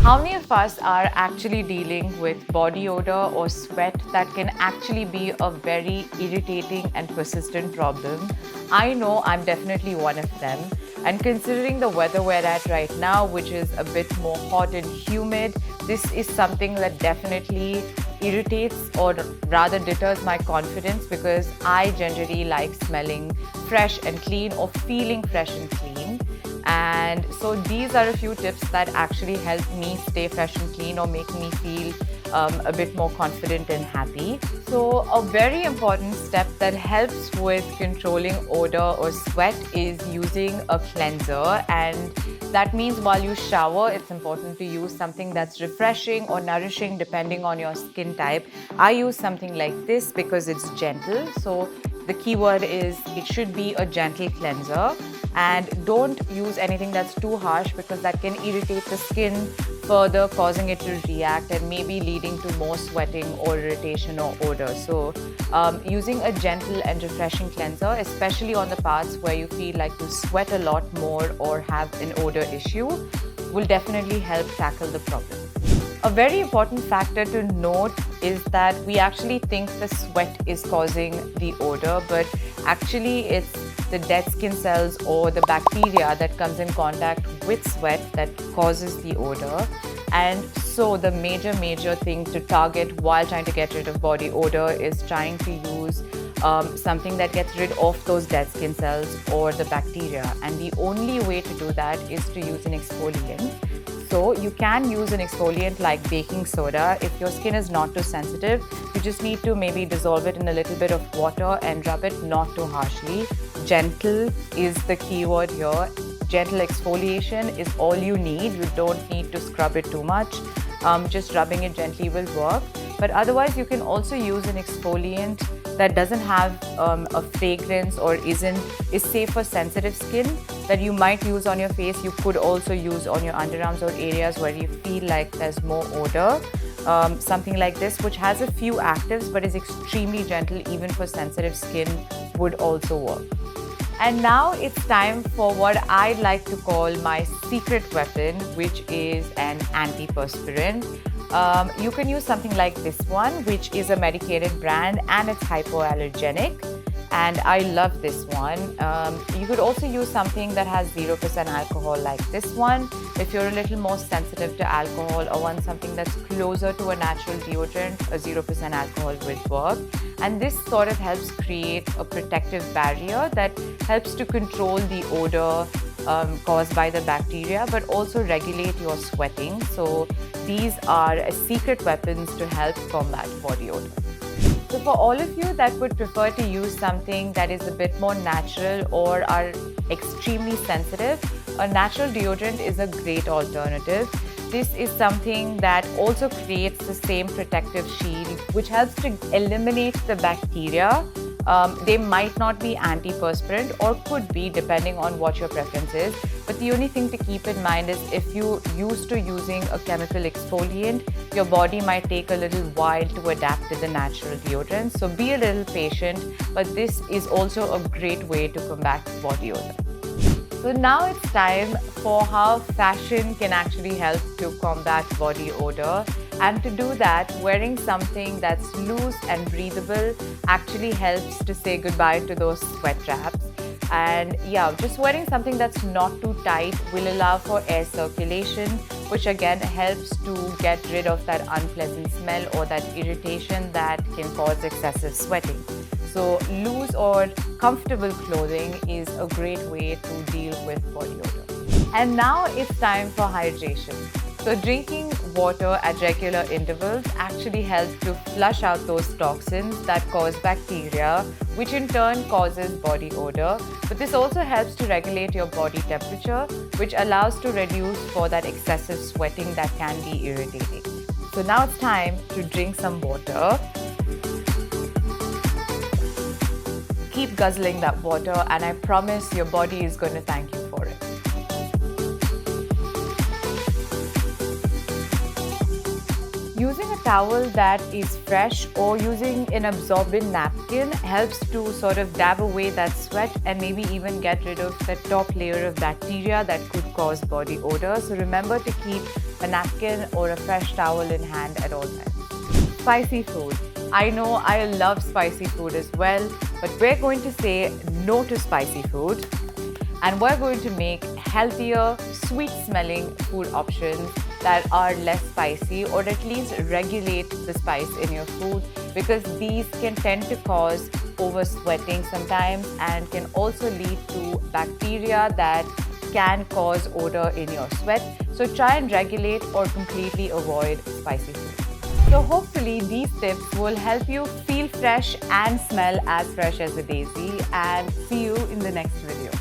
How many of us are actually dealing with body odor or sweat that can actually be a very irritating and persistent problem? I know I'm definitely one of them. And considering the weather we're at right now, which is a bit more hot and humid, this is something that definitely irritates or rather deters my confidence because I generally like smelling fresh and clean or feeling fresh and clean. And so these are a few tips that actually help me stay fresh and clean or make me feel a bit more confident and happy. So a very important step that helps with controlling odor or sweat is using a cleanser, and that means while you shower, it's important to use something that's refreshing or nourishing depending on your skin type. I use something like this because it's gentle. So the key word is it should be a gentle cleanser, and don't use anything that's too harsh because that can irritate the skin further, causing it to react and maybe leading to more sweating or irritation or odor. So using a gentle and refreshing cleanser, especially on the parts where you feel like you sweat a lot more or have an odor issue, will definitely help tackle the problem. A very important factor to note is that we actually think the sweat is causing the odor, but actually it's the dead skin cells or the bacteria that comes in contact with sweat that causes the odor. And so the major thing to target while trying to get rid of body odor is trying to use something that gets rid of those dead skin cells or the bacteria. And the only way to do that is to use an exfoliant. So you can use an exfoliant like baking soda. If your skin is not too sensitive, you just need to maybe dissolve it in a little bit of water and rub it not too harshly. Gentle is the key word here. Gentle exfoliation is all you need. You don't need to scrub it too much. Just rubbing it gently will work. But otherwise, you can also use an exfoliant that doesn't have a fragrance or is safe for sensitive skin that you might use on your face. You could also use on your underarms or areas where you feel like there's more odor. Something like this, which has a few actives but is extremely gentle even for sensitive skin, would also work. And now it's time for what I'd like to call my secret weapon, which is an antiperspirant. You can use something like this one, which is a medicated brand and it's hypoallergenic. And I love this one. You could also use something that has 0% alcohol like this one. If you're a little more sensitive to alcohol or want something that's closer to a natural deodorant, a 0% alcohol will work. And this sort of helps create a protective barrier that helps to control the odor caused by the bacteria, but also regulate your sweating. So these are secret weapons to help combat body odor. So for all of you that would prefer to use something that is a bit more natural or are extremely sensitive, a natural deodorant is a great alternative. This is something that also creates the same protective shield, which helps to eliminate the bacteria. They might not be antiperspirant or could be depending on what your preference is. But the only thing to keep in mind is if you're used to using a chemical exfoliant, your body might take a little while to adapt to the natural deodorant. So be a little patient, but this is also a great way to combat body odor. So now it's time for how fashion can actually help to combat body odor. And to do that, wearing something that's loose and breathable actually helps to say goodbye to those sweat traps. And yeah, just wearing something that's not too tight will allow for air circulation, which again helps to get rid of that unpleasant smell or that irritation that can cause excessive sweating. So loose or comfortable clothing is a great way to deal with body odor. And now it's time for hydration. So drinking water at regular intervals actually helps to flush out those toxins that cause bacteria, which in turn causes body odor. But this also helps to regulate your body temperature, which allows to reduce for that excessive sweating that can be irritating. So now it's time to drink some water. Keep guzzling that water, and I promise your body is going to thank you for it. Using a towel that is fresh or using an absorbent napkin helps to sort of dab away that sweat and maybe even get rid of the top layer of bacteria that could cause body odor. So remember to keep a napkin or a fresh towel in hand at all times. Spicy food. I know I love spicy food as well, but we're going to say no to spicy food. And we're going to make healthier, sweet-smelling food options that are less spicy, or at least regulate the spice in your food, because these can tend to cause oversweating sometimes and can also lead to bacteria that can cause odor in your sweat. So try and regulate or completely avoid spicy food. So hopefully these tips will help you feel fresh and smell as fresh as a daisy, and see you in the next video.